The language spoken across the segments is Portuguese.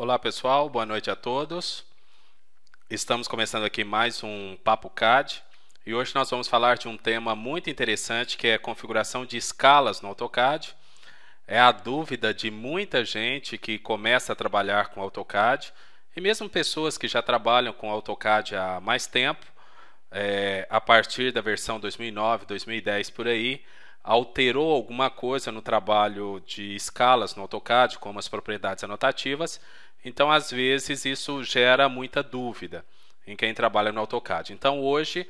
Olá pessoal, boa noite a todos. Estamos começando aqui mais um Papo CAD e hoje nós vamos falar de um tema muito interessante que é a configuração de escalas no AutoCAD. É a dúvida de muita gente que começa a trabalhar com AutoCAD e mesmo pessoas que já trabalham com AutoCAD há mais tempo, a partir da versão 2009, 2010 por aí, alterou alguma coisa no trabalho de escalas no AutoCAD, como as propriedades anotativas. Então, às vezes, isso gera muita dúvida em quem trabalha no AutoCAD. Então, hoje,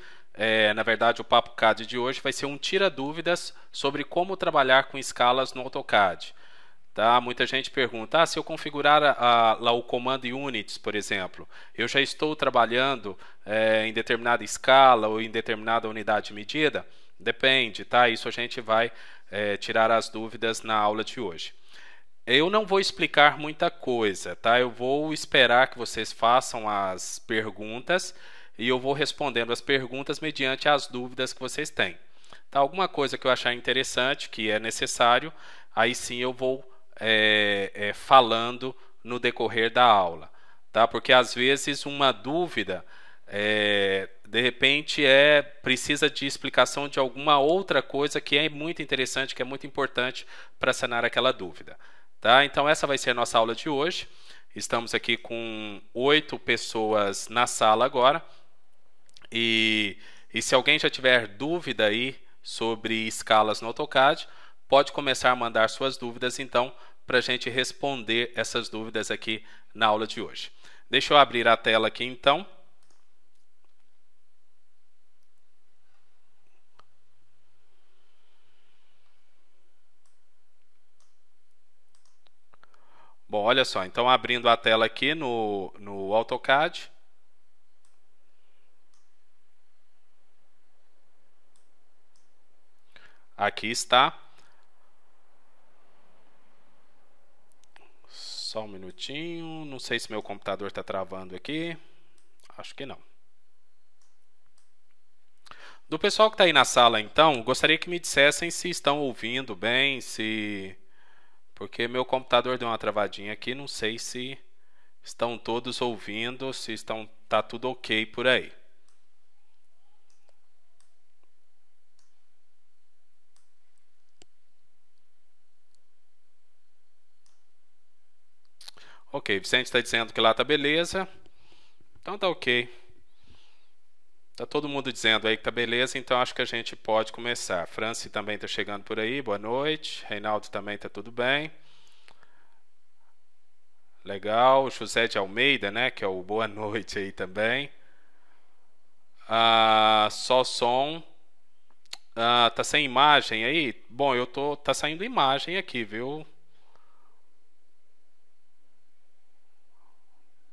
na verdade, o Papo CAD de hoje vai ser um tira-dúvidas sobre como trabalhar com escalas no AutoCAD. Tá? Muita gente pergunta, se eu configurar lá o comando units, por exemplo, eu já estou trabalhando em determinada escala ou em determinada unidade de medida? Depende, tá? Isso a gente vai tirar as dúvidas na aula de hoje. Eu não vou explicar muita coisa, tá? Eu vou esperar que vocês façam as perguntas e eu vou respondendo as perguntas mediante as dúvidas que vocês têm. Tá? Alguma coisa que eu achar interessante, que é necessário, aí sim eu vou falando no decorrer da aula, tá? Porque às vezes uma dúvida de repente precisa de explicação de alguma outra coisa que é muito interessante, que é muito importante para sanar aquela dúvida. Tá? Então essa vai ser a nossa aula de hoje. Estamos aqui com 8 pessoas na sala agora. E se alguém já tiver dúvida aí sobre escalas no AutoCAD, pode começar a mandar suas dúvidas então para a gente responder essas dúvidas aqui na aula de hoje. Deixa eu abrir a tela aqui então. Bom, olha só, então abrindo a tela aqui no AutoCAD. Aqui está. Só um minutinho, não sei se meu computador está travando aqui. Acho que não. Do pessoal que está aí na sala, então, gostaria que me dissessem se estão ouvindo bem, porque meu computador deu uma travadinha aqui, não sei se estão todos ouvindo, se está tudo ok por aí. Ok, Vicente está dizendo que lá está beleza, então tá ok. Tá todo mundo dizendo aí que tá beleza, então acho que a gente pode começar. Franci também está chegando por aí, boa noite. Reinaldo também está tudo bem. Legal, José de Almeida, né, que é o boa noite aí também. Só som. Tá sem imagem aí? Bom, tá saindo imagem aqui, viu?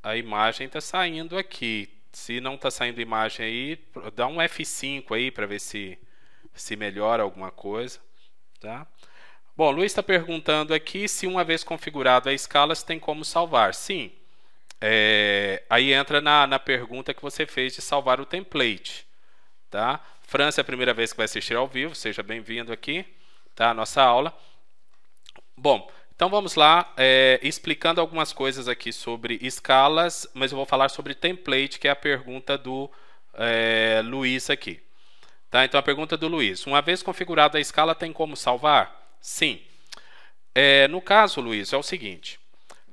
A imagem tá saindo aqui. Se não tá saindo imagem aí, dá um F5 aí para ver se melhora alguma coisa, tá? Bom, Luiz está perguntando aqui se uma vez configurado a escala, se tem como salvar. Sim. Aí entra na pergunta que você fez de salvar o template, tá? França é a primeira vez que vai assistir ao vivo, seja bem-vindo aqui, tá? A nossa aula. Bom, então vamos lá, explicando algumas coisas aqui sobre escalas, mas eu vou falar sobre template, que é a pergunta do Luiz aqui. Tá? Então a pergunta do Luiz, uma vez configurada a escala, tem como salvar? Sim. No caso, Luiz, é o seguinte,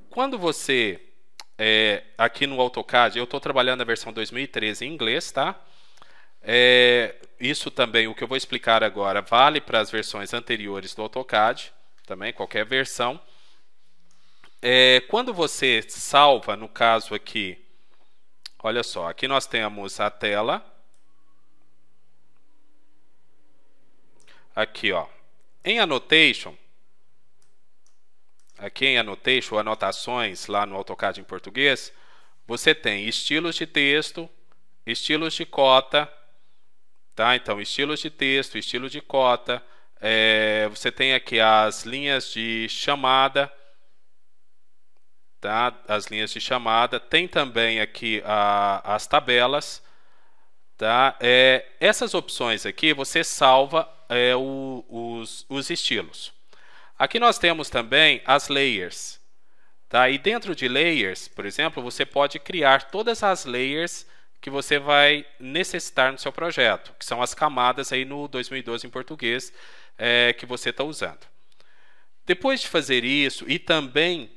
quando você, aqui no AutoCAD, eu estou trabalhando a versão 2013 em inglês, tá? Isso também, o que eu vou explicar agora, vale para as versões anteriores do AutoCAD, também, qualquer versão. Quando você salva, no caso aqui, olha só, aqui nós temos a tela. Aqui, ó, em Annotation, aqui em Annotation, anotações lá no AutoCAD em português, você tem estilos de texto, estilos de cota, tá? Então, estilos de texto, estilo de cota, você tem aqui as linhas de chamada, tá? As linhas de chamada, tem também aqui as tabelas, tá? Essas opções aqui você salva os estilos. Aqui nós temos também as layers, Tá? E dentro de layers, por exemplo, você pode criar todas as layers que você vai necessitar no seu projeto, que são as camadas aí no 2012 em português que você está usando. Depois de fazer isso e também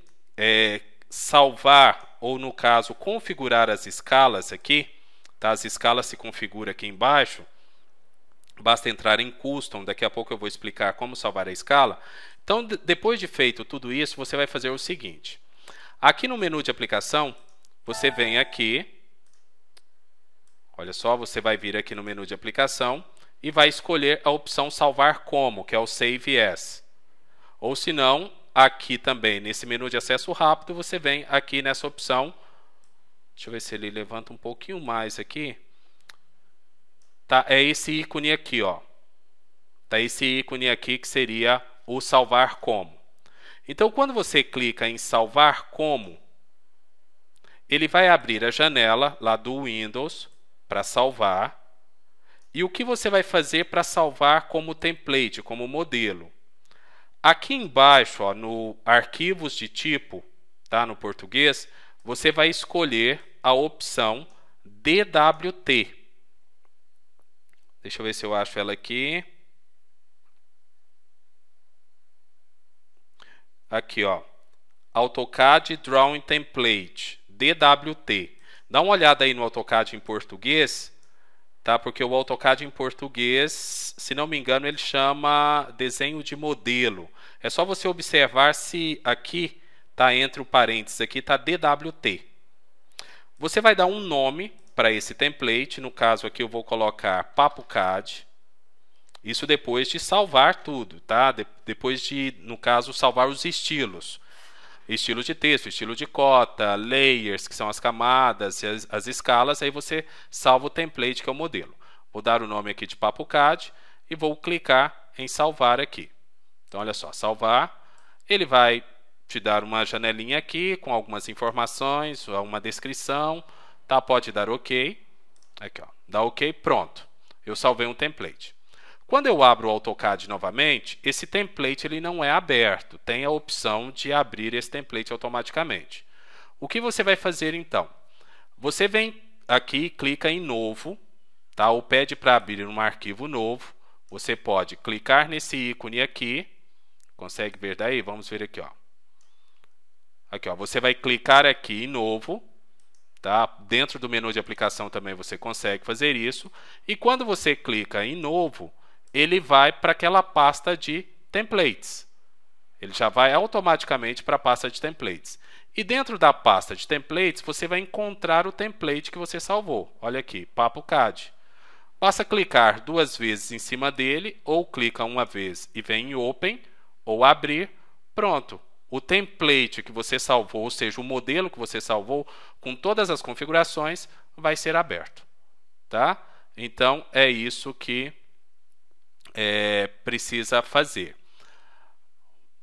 salvar, ou no caso, configurar as escalas aqui, tá? As escalas se configuram aqui embaixo, basta entrar em Custom, daqui a pouco eu vou explicar como salvar a escala. Então, depois de feito tudo isso, você vai fazer o seguinte. Aqui no menu de aplicação, você vem aqui, olha só, você vai vir aqui no menu de aplicação e vai escolher a opção salvar como, que é o Save As. Ou se não, aqui também, nesse menu de acesso rápido, você vem aqui nessa opção. Deixa eu ver se ele levanta um pouquinho mais aqui. Tá, é esse ícone aqui, ó. Tá esse ícone aqui que seria o salvar como. Então, quando você clica em salvar como, ele vai abrir a janela lá do Windows para salvar. E o que você vai fazer para salvar como template, como modelo? Aqui embaixo, ó, no arquivos de tipo, tá, no português, você vai escolher a opção DWT. Deixa eu ver se eu acho ela aqui. Aqui, ó, AutoCAD Drawing Template, DWT. Dá uma olhada aí no AutoCAD em português, tá? Porque o AutoCAD em português, se não me engano, ele chama desenho de modelo. É só você observar se aqui, tá, entre o parênteses aqui, tá DWT. Você vai dar um nome para esse template, no caso aqui eu vou colocar PapoCAD. Isso depois de salvar tudo, tá? Depois de, no caso, salvar os estilos. Estilo de texto, estilo de cota, layers, que são as camadas, e as escalas, aí você salva o template, que é o modelo. Vou dar o nome aqui de PapoCAD e vou clicar em salvar aqui. Então, olha só, salvar. Ele vai te dar uma janelinha aqui com algumas informações, uma descrição, tá? Pode dar OK. Aqui, ó, dá OK, pronto. Eu salvei um template. Quando eu abro o AutoCAD novamente, esse template ele não é aberto. Tem a opção de abrir esse template automaticamente. O que você vai fazer então? Você vem aqui, clica em novo, tá? Ou pede para abrir um arquivo novo. Você pode clicar nesse ícone aqui. Consegue ver daí? Vamos ver aqui, ó. Aqui, ó. Você vai clicar aqui em novo. Tá? Dentro do menu de aplicação também você consegue fazer isso. E quando você clica em novo, ele vai para aquela pasta de templates. Ele já vai automaticamente para a pasta de templates. E dentro da pasta de templates, você vai encontrar o template que você salvou. Olha aqui, PapoCAD. Basta clicar duas vezes em cima dele, ou clica uma vez e vem em Open, ou abrir, pronto. O template que você salvou, ou seja, o modelo que você salvou, com todas as configurações, vai ser aberto. Tá? Então, é isso que precisa fazer.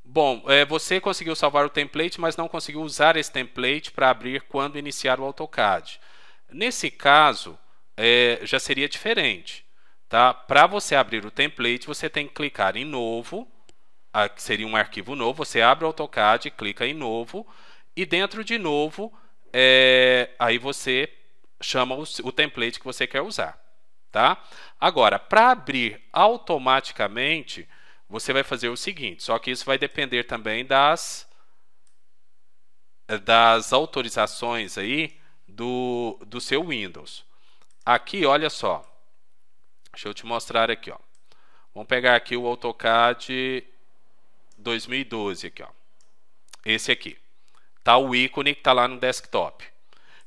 Bom, você conseguiu salvar o template, mas não conseguiu usar esse template para abrir quando iniciar o AutoCAD. Nesse caso, já seria diferente. Tá? Para você abrir o template, você tem que clicar em novo, que seria um arquivo novo, você abre o AutoCAD, clica em novo, e dentro de novo, aí você chama o template que você quer usar. Tá? Agora, para abrir automaticamente, você vai fazer o seguinte, só que isso vai depender também das autorizações aí do seu Windows. Aqui, olha só, deixa eu te mostrar aqui, ó. Vamos pegar aqui o AutoCAD 2012, aqui, ó. Esse aqui. Tá o ícone que está lá no desktop.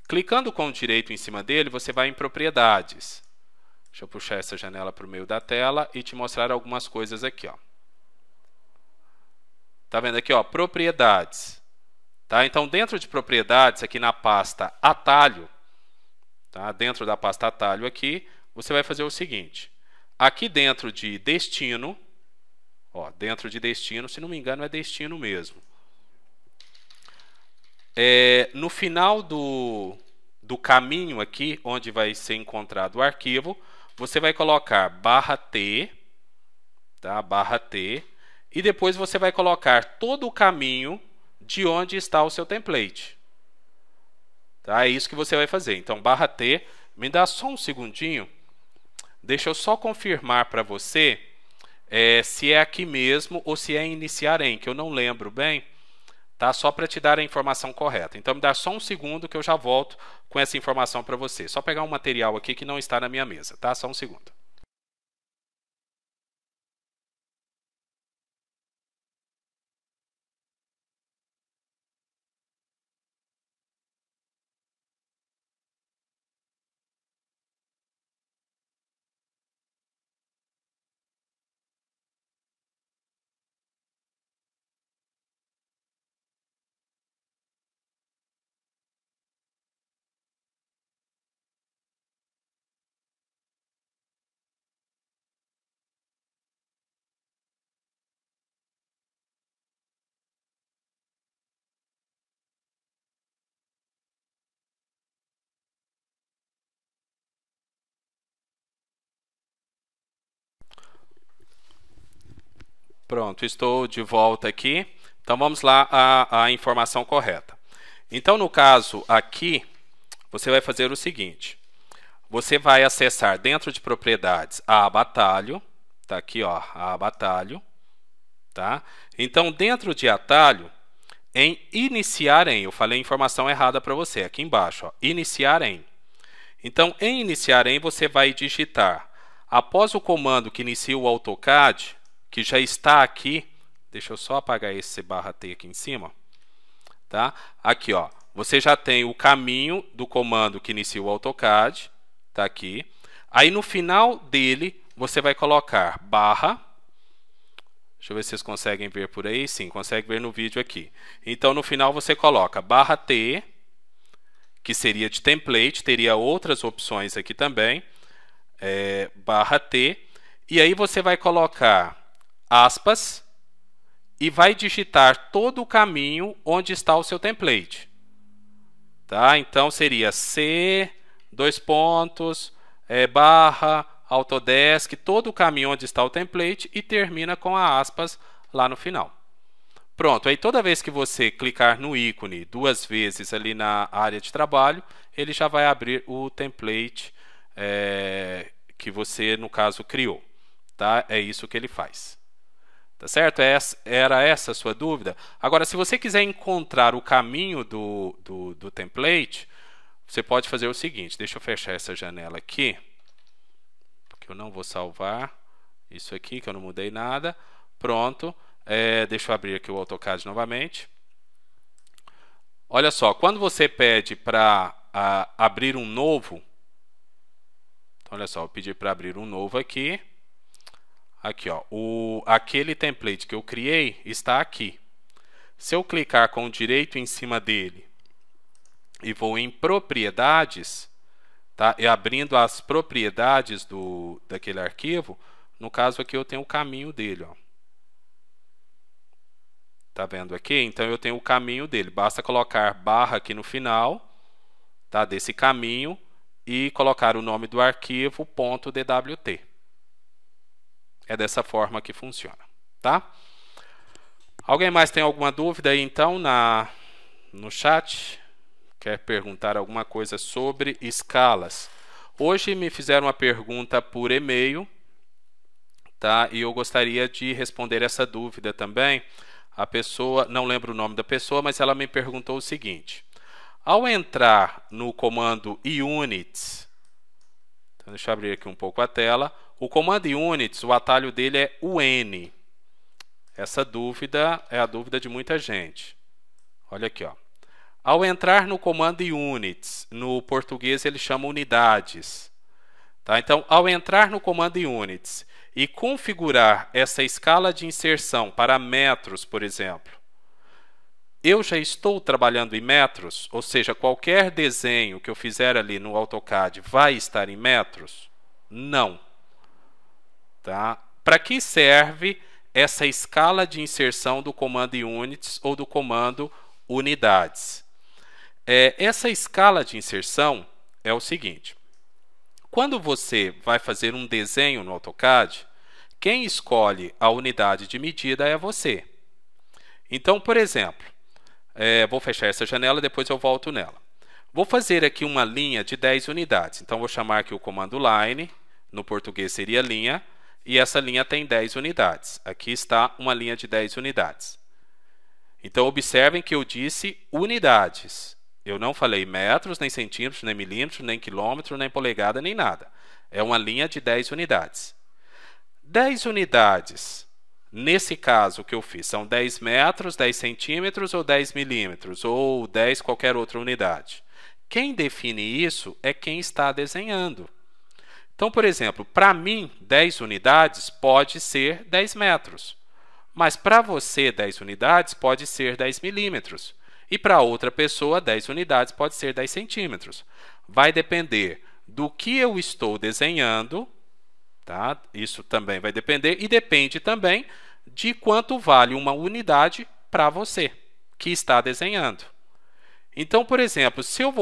Clicando com o direito em cima dele, você vai em propriedades. Deixa eu puxar essa janela para o meio da tela e te mostrar algumas coisas aqui, ó. Tá vendo aqui, ó, propriedades. Tá? Então, dentro de propriedades, aqui na pasta atalho, tá? Dentro da pasta atalho aqui, você vai fazer o seguinte. Aqui dentro de destino, ó, dentro de destino, se não me engano, é destino mesmo. No final do caminho aqui, onde vai ser encontrado o arquivo, você vai colocar /T, tá? /T, e depois você vai colocar todo o caminho de onde está o seu template. Tá? É isso que você vai fazer. Então, barra T, me dá só um segundinho. Deixa eu só confirmar para você se é aqui mesmo ou se é iniciar em, que eu não lembro bem. Tá? Só para te dar a informação correta. Então, me dá só um segundo que eu já volto com essa informação para você. Só pegar um material aqui que não está na minha mesa. Tá? Só um segundo. Pronto, estou de volta aqui. Então, vamos lá à informação correta. Então, no caso aqui, você vai fazer o seguinte. Você vai acessar dentro de propriedades a aba atalho. Está aqui, ó, a aba atalho. Tá? Então, dentro de atalho, em iniciar em, eu falei a informação errada para você, aqui embaixo, ó, iniciar em. Então, em iniciar em, você vai digitar, após o comando que inicia o AutoCAD, que já está aqui, deixa eu só apagar esse barra T aqui em cima, tá? Aqui, ó, você já tem o caminho do comando que inicia o AutoCAD, tá aqui. Aí no final dele, você vai colocar barra, deixa eu ver se vocês conseguem ver por aí, sim, consegue ver no vídeo aqui. Então no final você coloca barra T, que seria de template, teria outras opções aqui também, barra T, e aí você vai colocar aspas e vai digitar todo o caminho onde está o seu template. Tá? Então seria C, dois pontos, barra, Autodesk, todo o caminho onde está o template e termina com a aspas lá no final. Pronto, aí toda vez que você clicar no ícone duas vezes ali na área de trabalho, ele já vai abrir o template que você, no caso, criou. Tá? É isso que ele faz. Tá certo? Era essa a sua dúvida? Agora, se você quiser encontrar o caminho do template, você pode fazer o seguinte. Deixa eu fechar essa janela aqui, porque eu não vou salvar isso aqui, que eu não mudei nada. Pronto. Deixa eu abrir aqui o AutoCAD novamente. Olha só, quando você pede para abrir um novo, então, olha só, eu pedi para abrir um novo aqui. Aqui, ó, aquele template que eu criei está aqui. Se eu clicar com o direito em cima dele e vou em propriedades, tá? E abrindo as propriedades daquele arquivo, no caso aqui eu tenho o caminho dele, ó. Tá vendo aqui? Então eu tenho o caminho dele. Basta colocar barra aqui no final, tá? Desse caminho e colocar o nome do arquivo .dwt. É dessa forma que funciona, tá? Alguém mais tem alguma dúvida aí, então, no chat? Quer perguntar alguma coisa sobre escalas? Hoje me fizeram uma pergunta por e-mail, tá? E eu gostaria de responder essa dúvida também. A pessoa, não lembro o nome da pessoa, mas ela me perguntou o seguinte. Ao entrar no comando units, então deixa eu abrir aqui um pouco a tela. O comando units, o atalho dele é UN. Essa dúvida é a dúvida de muita gente. Olha aqui, ó. Ao entrar no comando units, no português ele chama unidades. Tá? Então, ao entrar no comando units e configurar essa escala de inserção para metros, por exemplo, eu já estou trabalhando em metros, ou seja, qualquer desenho que eu fizer ali no AutoCAD vai estar em metros? Não. Tá? Para que serve essa escala de inserção do comando units ou do comando unidades? Essa escala de inserção é o seguinte. Quando você vai fazer um desenho no AutoCAD, quem escolhe a unidade de medida é você. Então, por exemplo, Vou fechar essa janela, depois eu volto nela. Vou fazer aqui uma linha de 10 unidades. Então, vou chamar aqui o comando line, no português seria linha, e essa linha tem 10 unidades. Aqui está uma linha de 10 unidades. Então, observem que eu disse unidades. Eu não falei metros, nem centímetros, nem milímetros, nem quilômetro, nem polegada, nem nada. É uma linha de 10 unidades. 10 unidades, nesse caso que eu fiz, são 10 metros, 10 centímetros ou 10 milímetros, ou 10 qualquer outra unidade. Quem define isso é quem está desenhando. Então, por exemplo, para mim, 10 unidades pode ser 10 metros. Mas para você, 10 unidades pode ser 10 milímetros. E para outra pessoa, 10 unidades pode ser 10 centímetros. Vai depender do que eu estou desenhando, tá? Isso também vai depender, e depende também de quanto vale uma unidade para você, que está desenhando. Então, por exemplo, se eu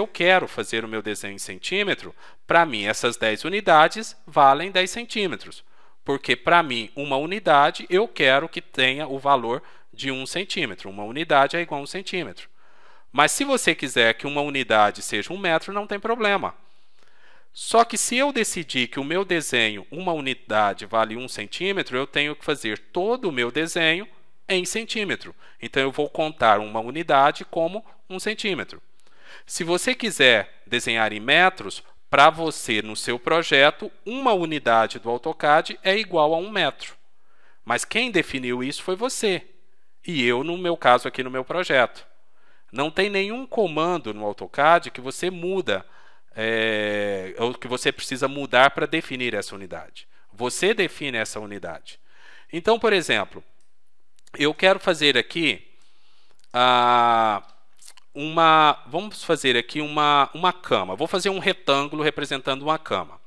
quero fazer o meu desenho em centímetro, para mim essas 10 unidades valem 10 centímetros. Porque para mim, uma unidade, eu quero que tenha o valor de 1 centímetro. Uma unidade é igual a 1 centímetro. Mas se você quiser que uma unidade seja 1 metro, não tem problema. Só que se eu decidir que o meu desenho, uma unidade, vale 1 centímetro, eu tenho que fazer todo o meu desenho em centímetro. Então, eu vou contar uma unidade como 1 centímetro. Se você quiser desenhar em metros, para você, no seu projeto, uma unidade do AutoCAD é igual a 1 metro. Mas quem definiu isso foi você. E eu, no meu caso, aqui no meu projeto. Não tem nenhum comando no AutoCAD que você muda, ou que você precisa mudar para definir essa unidade. Você define essa unidade. Então, por exemplo, eu quero fazer aqui vamos fazer aqui uma cama. Vou fazer um retângulo representando uma cama.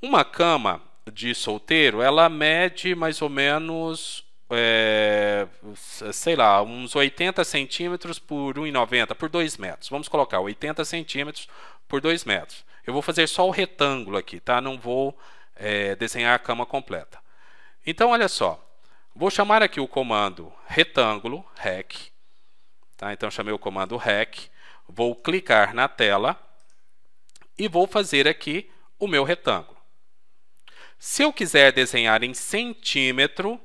Uma cama de solteiro, ela mede mais ou menos, sei lá, uns 80 centímetros por 1,90, por 2 metros. Vamos colocar 80 centímetros por 2 metros. Eu vou fazer só o retângulo aqui, tá? Não vou desenhar a cama completa. Então, olha só. Vou chamar aqui o comando retângulo, rec. Tá? Então, chamei o comando rec, vou clicar na tela e vou fazer aqui o meu retângulo. Se eu quiser desenhar em centímetro,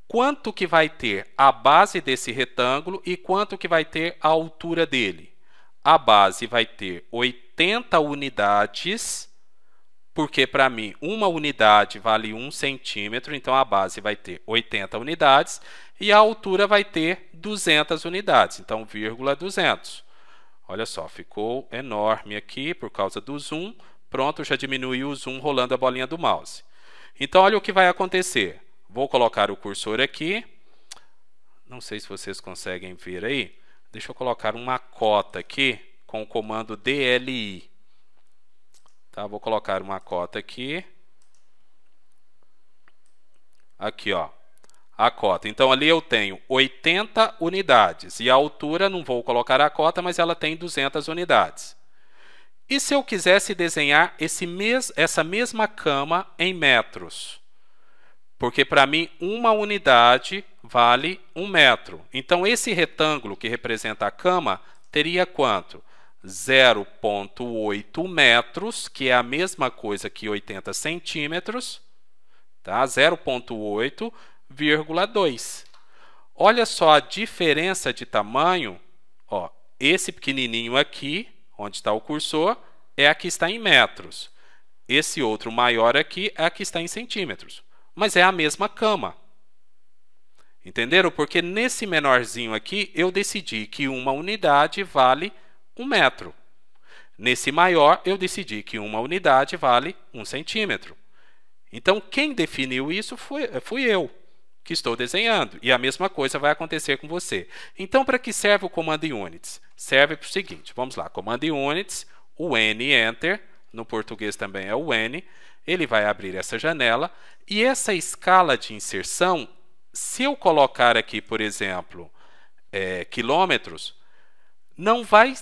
quanto que vai ter a base desse retângulo e quanto que vai ter a altura dele? A base vai ter 80 unidades, porque para mim uma unidade vale 1 centímetro, então a base vai ter 80 unidades, e a altura vai ter 200 unidades, então vírgula 200. Olha só, ficou enorme aqui por causa do zoom. Pronto, já diminuiu o zoom rolando a bolinha do mouse. Então, olha o que vai acontecer. Vou colocar o cursor aqui. Não sei se vocês conseguem ver aí. Deixa eu colocar uma cota aqui com o comando DLI. Tá, vou colocar uma cota aqui. Aqui, ó. A cota. Então, ali eu tenho 80 unidades. E a altura, não vou colocar a cota, mas ela tem 200 unidades. E se eu quisesse desenhar essa mesma cama em metros? Porque, para mim, uma unidade vale 1 metro. Então, esse retângulo que representa a cama teria quanto? 0,8 metros, que é a mesma coisa que 80 centímetros. Tá? 0,8,2. Olha só a diferença de tamanho. Ó, esse pequenininho aqui, onde está o cursor, é a que está em metros. Esse outro maior aqui é a que está em centímetros. Mas é a mesma cama. Entenderam? Porque nesse menorzinho aqui, eu decidi que uma unidade vale 1 metro. Nesse maior, eu decidi que uma unidade vale 1 centímetro. Então, quem definiu isso fui eu, que estou desenhando. E a mesma coisa vai acontecer com você. Então, para que serve o comando units? Serve para o seguinte, vamos lá, comando units, o N, Enter, no português também é o N, ele vai abrir essa janela, e essa escala de inserção, se eu colocar aqui, por exemplo, quilômetros, não vai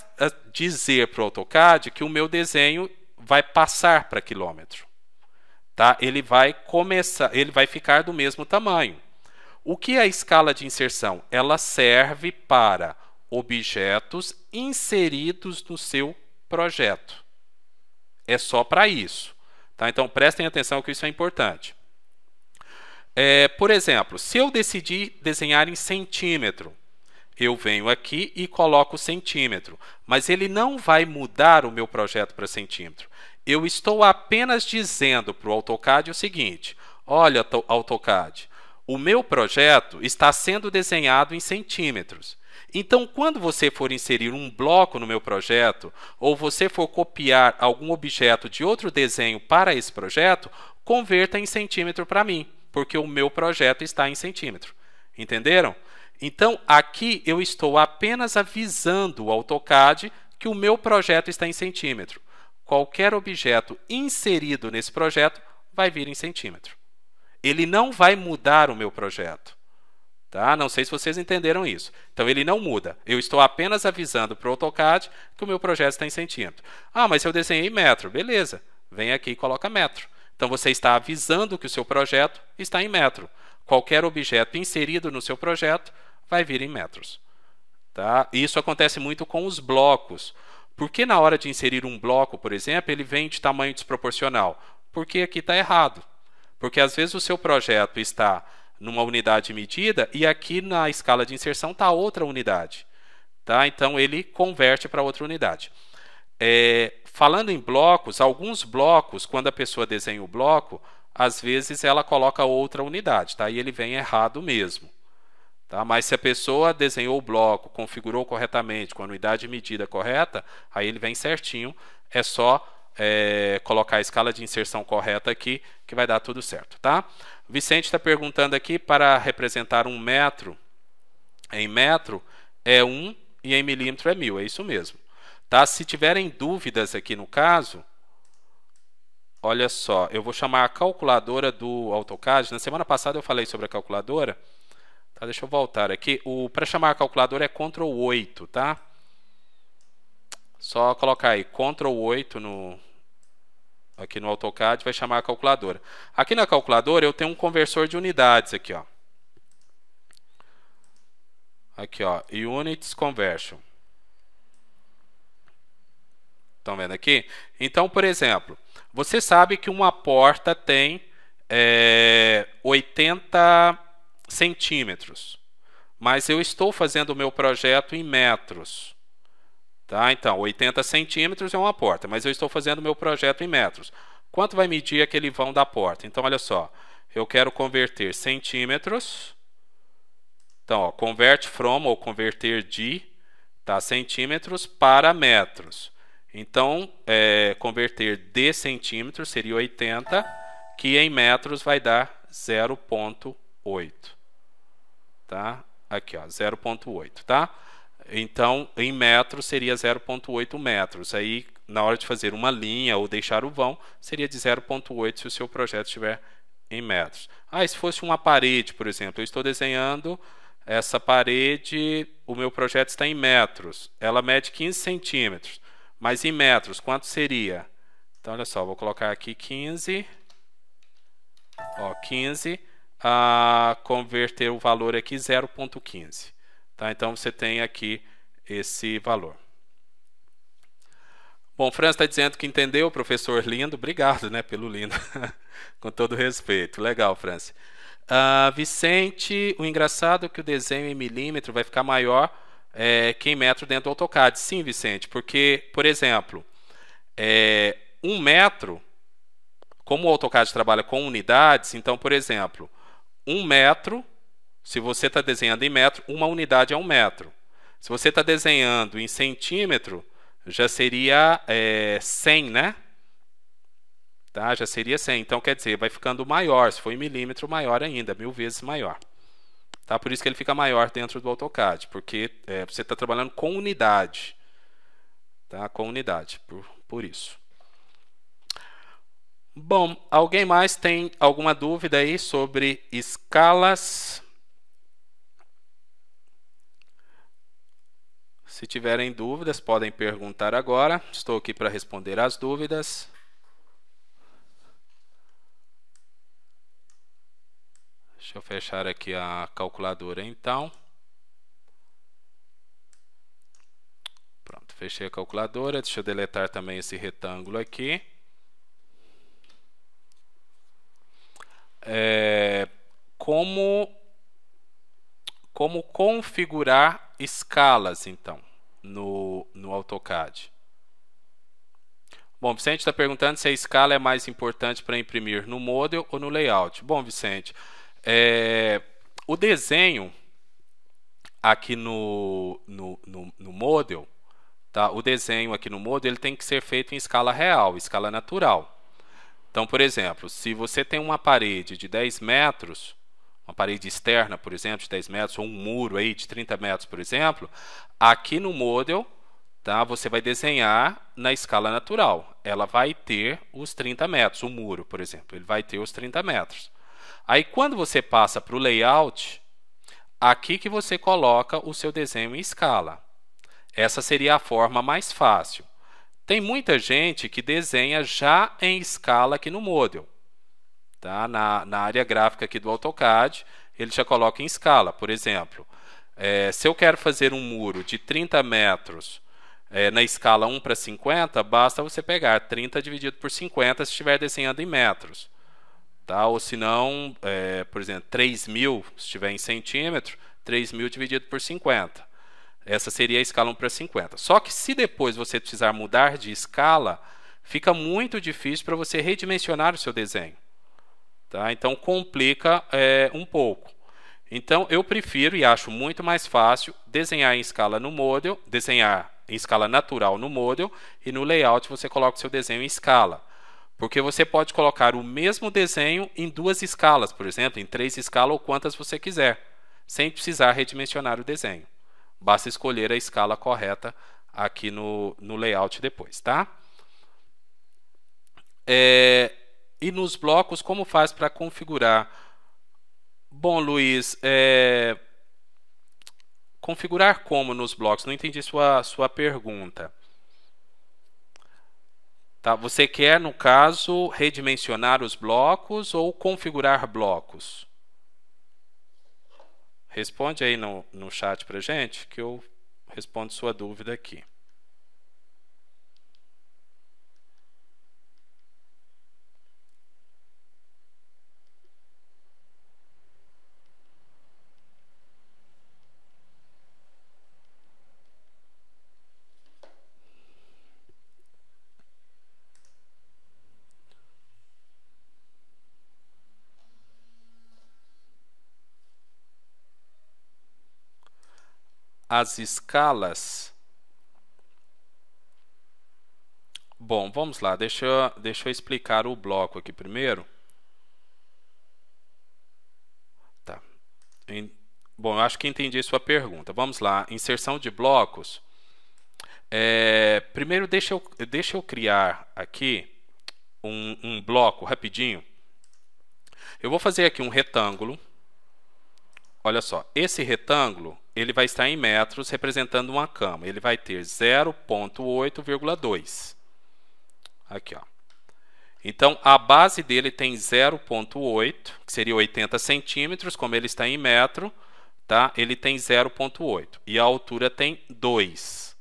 dizer para o AutoCAD que o meu desenho vai passar para quilômetro. Tá? Ele vai ficar do mesmo tamanho. O que é a escala de inserção? Ela serve para objetos inseridos no seu projeto. É só para isso. Tá? Então, prestem atenção que isso é importante. Por exemplo, se eu decidir desenhar em centímetro, eu venho aqui e coloco centímetro, mas ele não vai mudar o meu projeto para centímetro. Eu estou apenas dizendo para o AutoCAD o seguinte: olha, AutoCAD, o meu projeto está sendo desenhado em centímetros. Então, quando você for inserir um bloco no meu projeto, ou você for copiar algum objeto de outro desenho para esse projeto, converta em centímetro para mim, porque o meu projeto está em centímetro. Entenderam? Então, aqui eu estou apenas avisando o AutoCAD que o meu projeto está em centímetro. Qualquer objeto inserido nesse projeto vai vir em centímetro. Ele não vai mudar o meu projeto. Tá? Não sei se vocês entenderam isso. Então, ele não muda. Eu estou apenas avisando para o AutoCAD que o meu projeto está em centímetro. Ah, mas eu desenhei em metro. Beleza. Vem aqui e coloca metro. Então, você está avisando que o seu projeto está em metro. Qualquer objeto inserido no seu projeto vai vir em metros. Tá? Isso acontece muito com os blocos. Por que na hora de inserir um bloco, por exemplo, ele vem de tamanho desproporcional? Porque aqui está errado. Porque às vezes o seu projeto está numa unidade de medida e aqui na escala de inserção está outra unidade. Tá? Então, ele converte para outra unidade. Falando em blocos, alguns blocos, quando a pessoa desenha o bloco, às vezes ela coloca outra unidade, tá? E ele vem errado mesmo. Tá? Mas se a pessoa desenhou o bloco, configurou corretamente, com a unidade de medida correta, aí ele vem certinho, é só colocar a escala de inserção correta aqui, que vai dar tudo certo. Tá? Vicente está perguntando aqui, para representar um metro, em metro é 1 e em milímetro é 1000, é isso mesmo. Tá? Se tiverem dúvidas aqui no caso, olha só, eu vou chamar a calculadora do AutoCAD. Na semana passada eu falei sobre a calculadora. Tá? Deixa eu voltar aqui. Para chamar a calculadora é Ctrl 8, tá? Só colocar aí Ctrl 8 aqui no AutoCAD, vai chamar a calculadora. Aqui na calculadora eu tenho um conversor de unidades aqui, ó. Aqui, ó, Units Conversion. Estão vendo aqui? Então, por exemplo, você sabe que uma porta tem 80 centímetros, mas eu estou fazendo o meu projeto em metros. Tá? Então, 80 centímetros é uma porta, mas eu estou fazendo o meu projeto em metros. Quanto vai medir aquele vão da porta? Então, olha só, eu quero converter centímetros. Então, ó, convert from ou converter de, tá, centímetros para metros. Então, converter de centímetros seria 80, que em metros vai dar 0,8. Tá? Aqui, ó, 0,8, tá? Então, em metros seria 0,8 metros. Aí, na hora de fazer uma linha ou deixar o vão, seria de 0,8 se o seu projeto estiver em metros. Ah, e se fosse uma parede, por exemplo, eu estou desenhando essa parede, o meu projeto está em metros. Ela mede 15 centímetros. Mas em metros, quanto seria? Então, olha só, vou colocar aqui 15. Ó, 15. Converter o valor aqui 0,15. Tá? Então, você tem aqui esse valor. Bom, França está dizendo que entendeu, professor lindo. Obrigado, né, pelo lindo. Com todo respeito. Legal, França. Vicente, o engraçado é que o desenho em milímetro vai ficar maior que em metro dentro do AutoCAD. Sim, Vicente, porque, por exemplo, 1 metro, como o AutoCAD trabalha com unidades, então, por exemplo, 1 metro, se você está desenhando em metro, uma unidade é 1 metro. Se você está desenhando em centímetro, já seria 100, né? Tá? Já seria 100. Então, quer dizer, vai ficando maior. Se for em milímetro, maior ainda, 1000 vezes maior. Tá? Por isso que ele fica maior dentro do AutoCAD, porque você está trabalhando com unidade. Tá? Com unidade, por isso. Bom, alguém mais tem alguma dúvida aí sobre escalas? Se tiverem dúvidas, podem perguntar agora. Estou aqui para responder as dúvidas. Deixa eu fechar aqui a calculadora então. Pronto, fechei a calculadora. Deixa eu deletar também esse retângulo aqui. Como configurar escalas, então, no AutoCAD? Bom, Vicente está perguntando se a escala é mais importante para imprimir no Model ou no Layout. Bom, Vicente, o desenho aqui no Model, tá? O desenho aqui no Model ele tem que ser feito em escala real, escala natural. Então, por exemplo, se você tem uma parede de 10 metros, uma parede externa, por exemplo, de 10 metros, ou um muro aí de 30 metros, por exemplo, aqui no Model, tá, você vai desenhar na escala natural. Ela vai ter os 30 metros, o muro, por exemplo, ele vai ter os 30 metros. Aí, quando você passa para o Layout, aqui que você coloca o seu desenho em escala. Essa seria a forma mais fácil. Tem muita gente que desenha já em escala aqui no Model. Tá? Na área gráfica aqui do AutoCAD, ele já coloca em escala. Por exemplo, se eu quero fazer um muro de 30 metros na escala 1:50, basta você pegar 30 dividido por 50 se estiver desenhando em metros. Tá? Ou se não, por exemplo, 3.000, se estiver em centímetro, 3.000 dividido por 50. Essa seria a escala 1:50. Só que se depois você precisar mudar de escala, fica muito difícil para você redimensionar o seu desenho. Tá? Então complica um pouco. Então eu prefiro e acho muito mais fácil desenhar em escala no Model, desenhar em escala natural no Model, e no Layout você coloca o seu desenho em escala. Porque você pode colocar o mesmo desenho em 2 escalas, por exemplo, em 3 escalas ou quantas você quiser, sem precisar redimensionar o desenho. Basta escolher a escala correta aqui no Layout depois, tá? E nos blocos, como faz para configurar? Bom, Luiz, configurar como nos blocos? Não entendi sua pergunta. Tá? Você quer, no caso, redimensionar os blocos ou configurar blocos? Responde aí no chat para gente, que eu respondo sua dúvida aqui. As escalas. Bom, vamos lá, deixa eu explicar o bloco aqui primeiro. Tá. Bom, eu acho que entendi sua pergunta. Vamos lá, inserção de blocos. Primeiro, deixa eu criar aqui um bloco rapidinho. Eu vou fazer aqui um retângulo. Olha só, esse retângulo ele vai estar em metros representando uma cama. Ele vai ter 0,8,2. Aqui, ó. Então, a base dele tem 0,8, que seria 80 centímetros, como ele está em metro, tá? Ele tem 0,8. E a altura tem 2,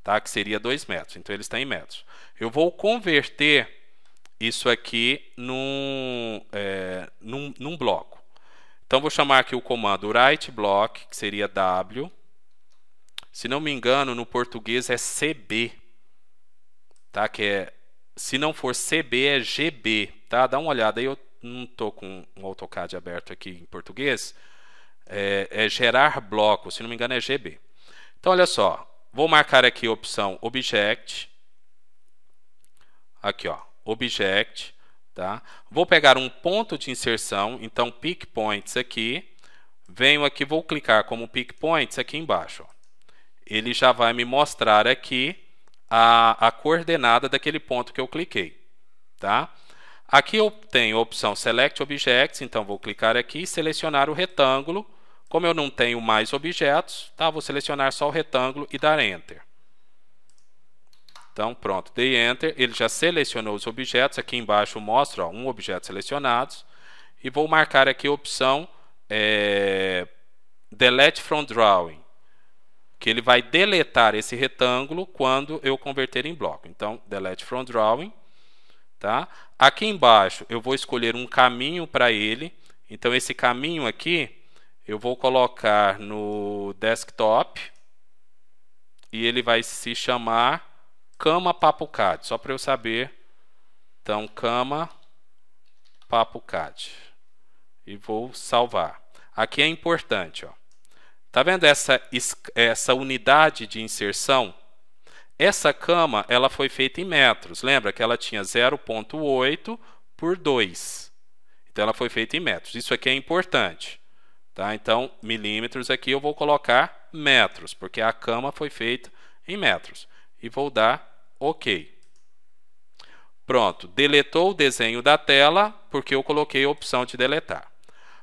tá? Que seria 2 metros. Então, ele está em metros. Eu vou converter isso aqui num bloco. Então, vou chamar aqui o comando WriteBlock, que seria W. Se não me engano, no português é CB. Tá? Se não for CB, é GB. Tá? Dá uma olhada aí, eu não estou com o AutoCAD aberto aqui em português. É gerar bloco, se não me engano é GB. Então, olha só. Vou marcar aqui a opção Object. Aqui, ó, Object. Tá? Vou pegar um ponto de inserção, então Pick Points aqui, venho aqui, vou clicar como Pick Points aqui embaixo. Ó. Ele já vai me mostrar aqui a coordenada daquele ponto que eu cliquei. Tá? Aqui eu tenho a opção Select Objects, então vou clicar aqui e selecionar o retângulo. Como eu não tenho mais objetos, tá? Vou selecionar só o retângulo e dar Enter. Então, pronto, dei Enter, ele já selecionou os objetos, aqui embaixo mostra um objeto selecionado, e vou marcar aqui a opção delete from drawing, que ele vai deletar esse retângulo quando eu converter em bloco. Então, delete from drawing. Tá? Aqui embaixo eu vou escolher um caminho para ele. Então, esse caminho aqui eu vou colocar no desktop e ele vai se chamar Cama PapoCAD, só para eu saber. Então, Cama PapoCAD. E vou salvar. Aqui é importante, ó. Tá vendo essa unidade de inserção? Essa cama ela foi feita em metros. Lembra que ela tinha 0,8 por 2. Então, ela foi feita em metros. Isso aqui é importante. Tá? Então, milímetros aqui eu vou colocar metros, porque a cama foi feita em metros. E vou dar OK. Pronto. Deletou o desenho da tela, porque eu coloquei a opção de deletar.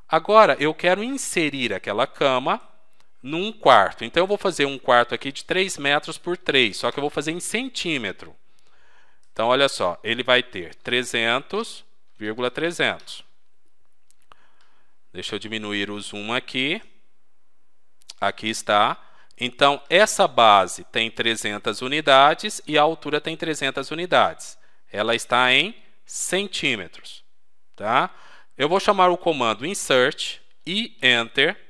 Agora, eu quero inserir aquela cama num quarto. Então, eu vou fazer um quarto aqui de 3 metros por 3, só que eu vou fazer em centímetro. Então, olha só, ele vai ter 300,300. Deixa eu diminuir o zoom aqui. Aqui está. Então, essa base tem 300 unidades e a altura tem 300 unidades. Ela está em centímetros. Tá? Eu vou chamar o comando insert e enter.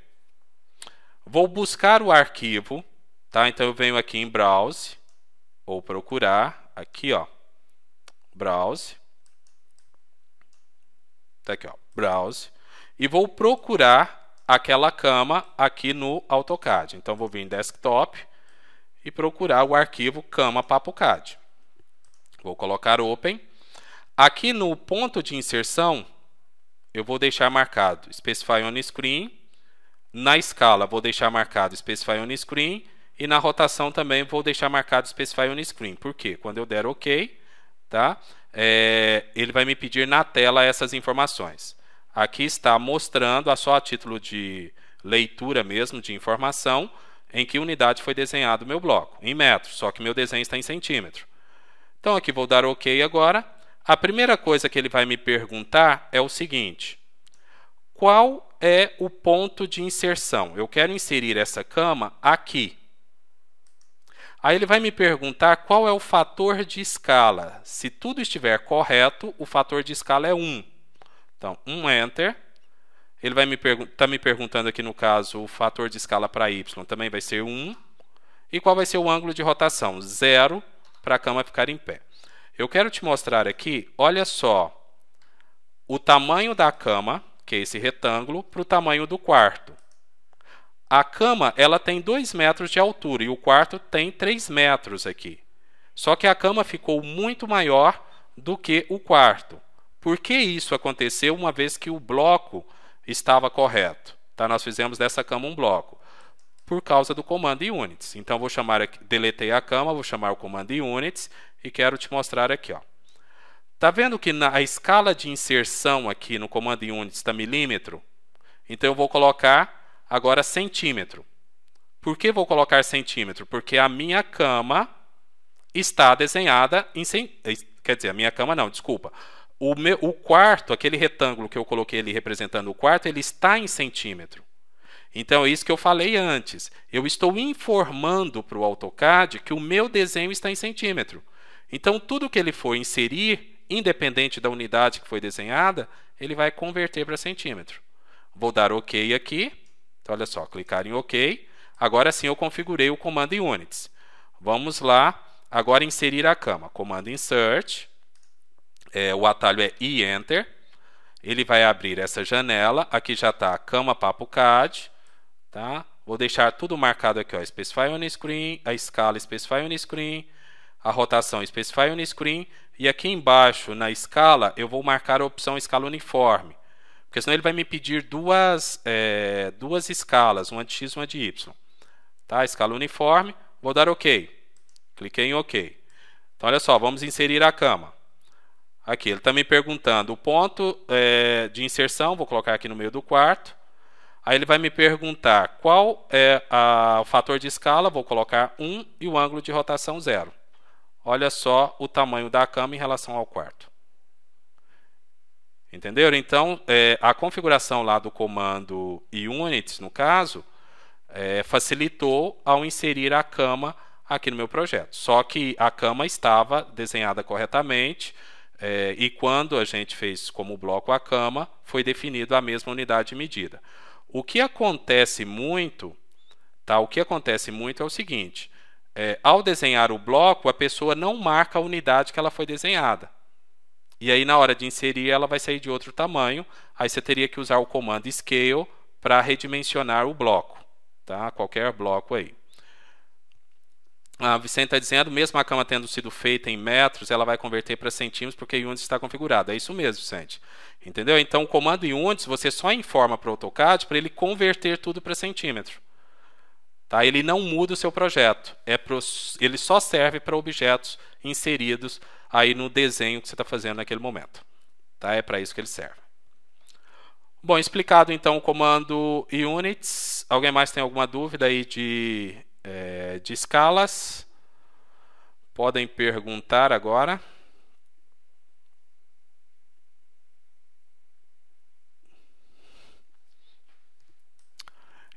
Vou buscar o arquivo, tá? Então eu venho aqui em Browse, ou procurar, aqui ó, Browse, tá aqui ó, Browse, e vou procurar aquela cama aqui no AutoCAD. Então vou vir em Desktop e procurar o arquivo Cama PapoCAD. Vou colocar Open. Aqui no ponto de inserção, eu vou deixar marcado Specify on Screen. Na escala, vou deixar marcado Specify on Screen. E na rotação também vou deixar marcado Specify on Screen. Por quê? Quando eu der OK, tá? Ele vai me pedir na tela essas informações. Aqui está mostrando, só a título de leitura mesmo, de informação, em que unidade foi desenhado o meu bloco. Em metros, só que meu desenho está em centímetro. Então, aqui vou dar OK agora. A primeira coisa que ele vai me perguntar é o seguinte: qual é o ponto de inserção? Eu quero inserir essa cama aqui. Aí ele vai me perguntar qual é o fator de escala. Se tudo estiver correto, o fator de escala é 1. Então, Enter. Ele vai tá me perguntando aqui, no caso, o fator de escala para Y também vai ser 1. E qual vai ser o ângulo de rotação? 0, para a cama ficar em pé. Eu quero te mostrar aqui, olha só, o tamanho da cama, que é esse retângulo, para o tamanho do quarto. A cama ela tem 2 metros de altura e o quarto tem 3 metros aqui. Só que a cama ficou muito maior do que o quarto. Por que isso aconteceu uma vez que o bloco estava correto? Tá? Nós fizemos dessa cama um bloco. Por causa do comando units. Então, vou chamar aqui, deletei a cama, vou chamar o comando units e quero te mostrar aqui. Está vendo que na escala de inserção aqui no comando units está milímetro? Então, eu vou colocar agora centímetro. Por que vou colocar centímetro? Porque a minha cama está desenhada em centímetro. Quer dizer, a minha cama não, desculpa. O quarto, aquele retângulo que eu coloquei ali representando o quarto, ele está em centímetro. Então, é isso que eu falei antes. Eu estou informando para o AutoCAD que o meu desenho está em centímetro. Então, tudo que ele for inserir, independente da unidade que foi desenhada, ele vai converter para centímetro. Vou dar OK aqui. Então, olha só, clicar em OK. Agora sim eu configurei o comando units. Vamos lá, agora inserir a cama. Comando insert. O atalho é Enter. Ele vai abrir essa janela. Aqui já está a cama PapoCAD. Tá? Vou deixar tudo marcado aqui, ó, Specify on Screen, a escala Specify on Screen, a rotação Specify on Screen, e aqui embaixo na escala eu vou marcar a opção escala uniforme, porque senão ele vai me pedir duas escalas, uma de X e uma de Y. Tá? Escala uniforme, vou dar OK. Cliquei em OK. Então olha só, vamos inserir a cama. Aqui ele está me perguntando o ponto de inserção, vou colocar aqui no meio do quarto. Aí ele vai me perguntar qual é o fator de escala, vou colocar 1 e o ângulo de rotação 0. Olha só o tamanho da cama em relação ao quarto. Entenderam? Então, a configuração lá do comando units, no caso, facilitou ao inserir a cama aqui no meu projeto. Só que a cama estava desenhada corretamente, e quando a gente fez como bloco a cama, foi definido a mesma unidade de medida. O que acontece muito, tá? O que acontece muito é o seguinte: ao desenhar o bloco, a pessoa não marca a unidade que ela foi desenhada. E aí, na hora de inserir, ela vai sair de outro tamanho. Aí você teria que usar o comando scale para redimensionar o bloco, tá? Qualquer bloco aí. A Vicente está dizendo, mesmo a cama tendo sido feita em metros, ela vai converter para centímetros porque units está configurado. É isso mesmo, Vicente. Entendeu? Então, o comando units, você só informa para o AutoCAD para ele converter tudo para centímetro. Tá? Ele não muda o seu projeto. Ele só serve para objetos inseridos aí no desenho que você está fazendo naquele momento. Tá? É para isso que ele serve. Bom, explicado então o comando units. Alguém mais tem alguma dúvida aí de escalas? Podem perguntar agora.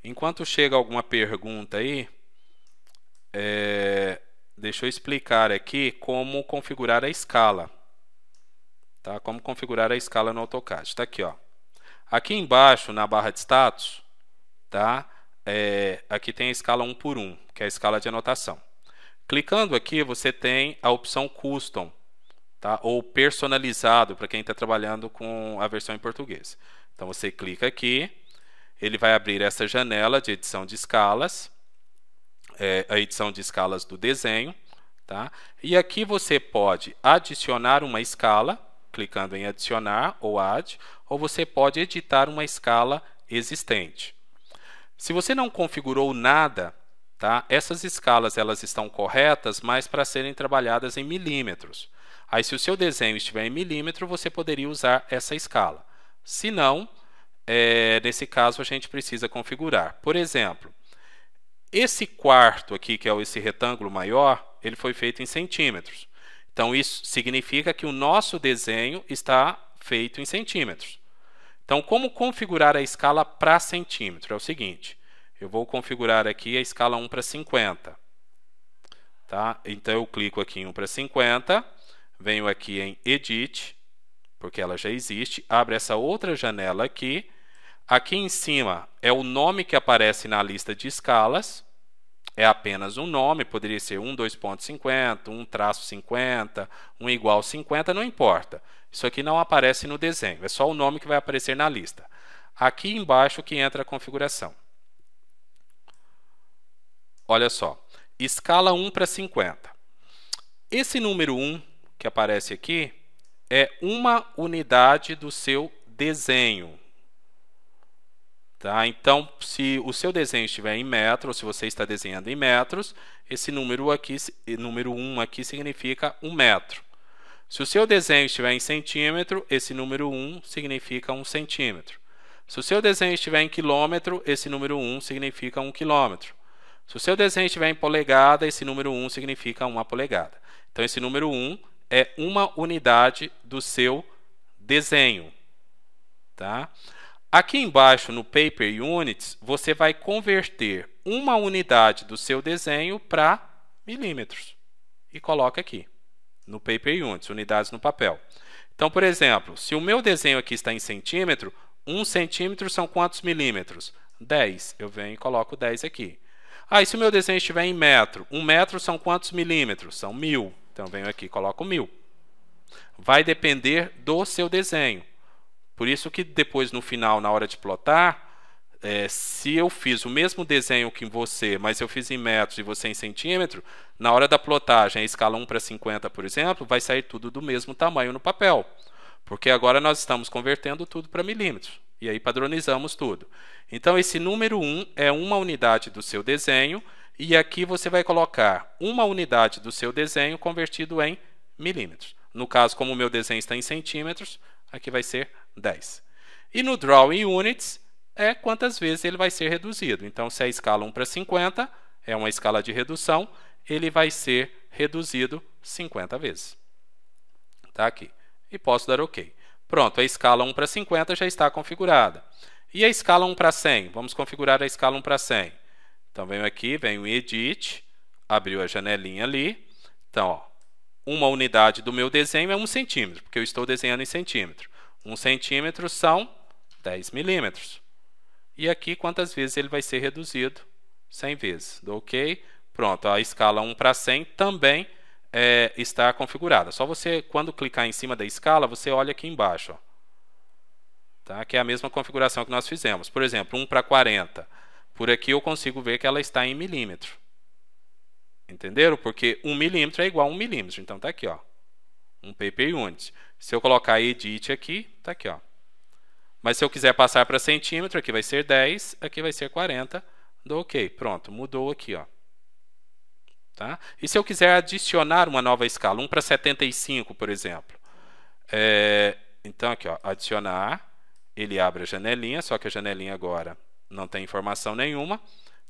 Enquanto chega alguma pergunta aí, deixa eu explicar aqui como configurar a escala. Tá? Como configurar a escala no AutoCAD. Está aqui, ó. Aqui embaixo, na barra de status, tá? Aqui tem a escala 1 por 1, que é a escala de anotação. Clicando aqui, você tem a opção Custom, tá? Ou personalizado, para quem está trabalhando com a versão em português. Então, você clica aqui, ele vai abrir essa janela de edição de escalas, a edição de escalas do desenho. Tá? E aqui você pode adicionar uma escala, clicando em adicionar ou add, ou você pode editar uma escala existente. Se você não configurou nada, tá? Essas escalas elas estão corretas, mas para serem trabalhadas em milímetros. Aí, se o seu desenho estiver em milímetro, você poderia usar essa escala. Se não, nesse caso a gente precisa configurar. Por exemplo, esse quarto aqui, que é esse retângulo maior, ele foi feito em centímetros. Então, isso significa que o nosso desenho está feito em centímetros. Então, como configurar a escala para centímetro? É o seguinte, eu vou configurar aqui a escala 1 para 50. Tá? Então, eu clico aqui em 1 para 50, venho aqui em Edit, porque ela já existe, abre essa outra janela aqui. Aqui em cima é o nome que aparece na lista de escalas, é apenas um nome, poderia ser 2.50, 1-50, 1=50, não importa. Isso aqui não aparece no desenho, é só o nome que vai aparecer na lista. Aqui embaixo que entra a configuração. Olha só, escala 1 para 50. Esse número 1 que aparece aqui é uma unidade do seu desenho. Tá? Então, se o seu desenho estiver em metros, ou se você está desenhando em metros, esse número 1 aqui significa 1 metro. Se o seu desenho estiver em centímetro, esse número 1 significa 1 centímetro. Se o seu desenho estiver em quilômetro, esse número 1 significa 1 quilômetro. Se o seu desenho estiver em polegada, esse número 1 significa 1 polegada. Então, esse número 1 é uma unidade do seu desenho. Tá? Aqui embaixo, no Paper Units, você vai converter uma unidade do seu desenho para milímetros. E coloca aqui, no Paper Units, unidades no papel. Então, por exemplo, se o meu desenho aqui está em centímetro, 1 centímetro são quantos milímetros? 10. Eu venho e coloco 10 aqui. E se o meu desenho estiver em metro, 1 metro são quantos milímetros? São 1000. Então, eu venho aqui e coloco 1000. Vai depender do seu desenho. Por isso que depois, no final, na hora de plotar, se eu fiz o mesmo desenho que você, mas eu fiz em metros e você em centímetro, na hora da plotagem, a escala 1 para 50, por exemplo, vai sair tudo do mesmo tamanho no papel. Porque agora nós estamos convertendo tudo para milímetros. E aí padronizamos tudo. Então, esse número 1 é uma unidade do seu desenho, e aqui você vai colocar uma unidade do seu desenho convertido em milímetros. No caso, como o meu desenho está em centímetros, aqui vai ser 10. E no Drawing Units é quantas vezes ele vai ser reduzido. Então, se a escala 1 para 50 é uma escala de redução, ele vai ser reduzido 50 vezes. Tá aqui. E posso dar OK. Pronto, a escala 1 para 50 já está configurada. E a escala 1 para 100? Vamos configurar a escala 1 para 100. Então, venho aqui, venho em Edit, abriu a janelinha ali. Então, ó, uma unidade do meu desenho é 1 centímetro, porque eu estou desenhando em centímetro. 1 centímetro são 10 milímetros. E aqui, quantas vezes ele vai ser reduzido? 100 vezes. Dou OK. Pronto, a escala 1 para 100 também está configurada. Só você, quando clicar em cima da escala, você olha aqui embaixo. Ó. Tá? Que é a mesma configuração que nós fizemos. Por exemplo, 1 para 40. Por aqui eu consigo ver que ela está em milímetro. Entenderam? Porque 1 milímetro é igual a 1 milímetro. Então, está aqui, ó, um paper unit. Se eu colocar Edit aqui, está aqui, ó. Mas se eu quiser passar para centímetro, aqui vai ser 10, aqui vai ser 40. Dou OK. Pronto, mudou aqui, ó. Tá? E se eu quiser adicionar uma nova escala, 1 para 75, por exemplo. Então, aqui, ó, adicionar. Ele abre a janelinha, só que a janelinha agora não tem informação nenhuma.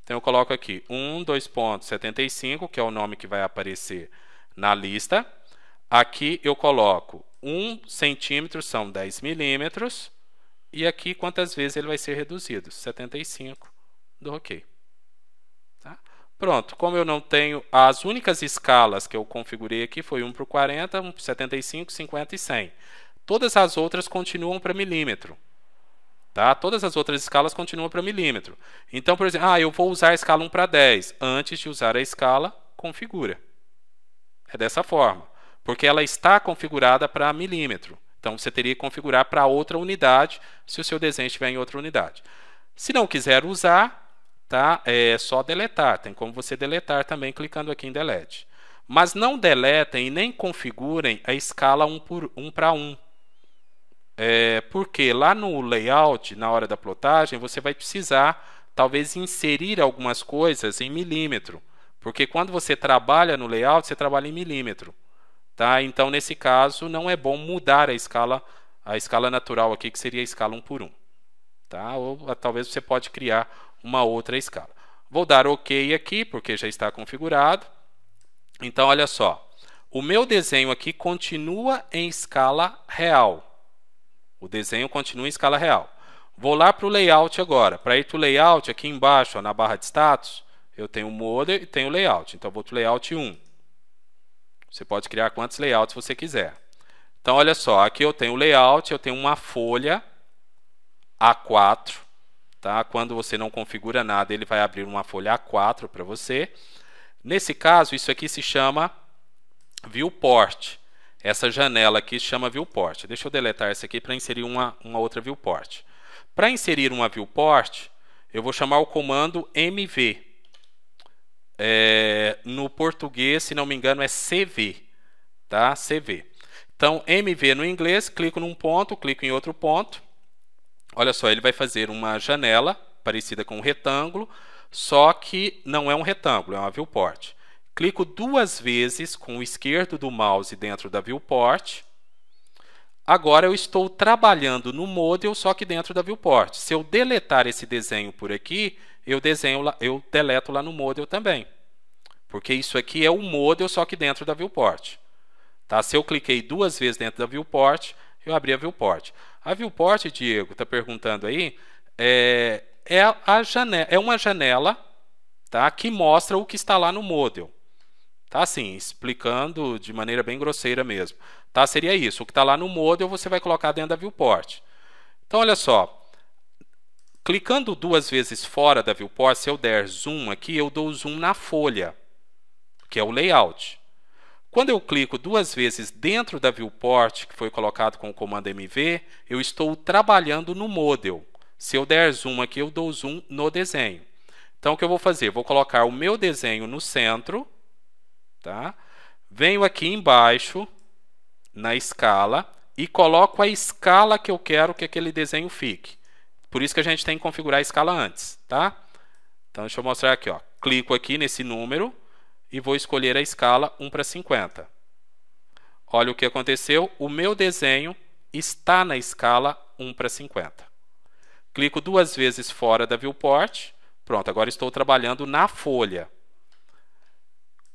Então, eu coloco aqui 1,2.75, que é o nome que vai aparecer na lista. Aqui eu coloco 1 centímetro, são 10 milímetros. E aqui, quantas vezes ele vai ser reduzido? 75. Dou OK. Tá? Pronto, como eu não tenho... As únicas escalas que eu configurei aqui foi 1 para 40, 1 para 75, 50 e 100. Todas as outras continuam para milímetro. Tá? Todas as outras escalas continuam para milímetro. Então, por exemplo, eu vou usar a escala 1 para 10. Antes de usar a escala, configura. É dessa forma. Porque ela está configurada para milímetro. Então, você teria que configurar para outra unidade, se o seu desenho estiver em outra unidade. Se não quiser usar, tá? É só deletar. Tem como você deletar também, clicando aqui em Delete. Mas não deletem e nem configurem a escala 1 para 1. Porque lá no layout, na hora da plotagem, você vai precisar, talvez, inserir algumas coisas em milímetro. Porque quando você trabalha no layout, você trabalha em milímetro. Tá? Então, nesse caso, não é bom mudar a escala natural aqui, que seria a escala 1 por 1. Tá? Ou talvez você pode criar uma outra escala. Vou dar OK aqui, porque já está configurado. Então, olha só. O meu desenho aqui continua em escala real. O desenho continua em escala real. Vou lá para o layout agora. Para ir para o layout, aqui embaixo, ó, na barra de status, eu tenho o model e tenho o layout. Então, vou para o layout 1. Você pode criar quantos layouts você quiser. Então, olha só. Aqui eu tenho o layout, eu tenho uma folha A4. Tá? Quando você não configura nada, ele vai abrir uma folha A4 para você. Nesse caso, isso aqui se chama Viewport. Essa janela aqui se chama Viewport. Deixa eu deletar essa aqui para inserir uma outra Viewport. Para inserir uma Viewport, eu vou chamar o comando MV. No português, se não me engano, é CV. Tá? CV. Então, MV no inglês, clico num ponto, clico em outro ponto. Olha só, ele vai fazer uma janela parecida com um retângulo, só que não é um retângulo, é uma Viewport. Clico 2 vezes com o esquerdo do mouse dentro da Viewport. Agora eu estou trabalhando no model, só que dentro da Viewport. Se eu deletar esse desenho por aqui, eu deleto lá no model também. Porque isso aqui é o model, só que dentro da Viewport. Tá? Se eu cliquei 2 vezes dentro da Viewport, eu abri a Viewport. A Viewport, Diego, está perguntando aí, é uma janela, tá, que mostra o que está lá no model. Tá assim, explicando de maneira bem grosseira mesmo. Tá? Seria isso. O que está lá no model, você vai colocar dentro da Viewport. Então, olha só. Clicando 2 vezes fora da Viewport, se eu der zoom aqui, eu dou zoom na folha, que é o layout. Quando eu clico 2 vezes dentro da Viewport, que foi colocado com o comando MV, eu estou trabalhando no model. Se eu der zoom aqui, eu dou zoom no desenho. Então, o que eu vou fazer? Vou colocar o meu desenho no centro. Tá? Venho aqui embaixo, na escala, e coloco a escala que eu quero que aquele desenho fique. Por isso que a gente tem que configurar a escala antes. Tá? Então, deixa eu mostrar aqui. Ó. Clico aqui nesse número e vou escolher a escala 1 para 50. Olha o que aconteceu. O meu desenho está na escala 1 para 50. Clico 2 vezes fora da Viewport. Pronto, agora estou trabalhando na folha.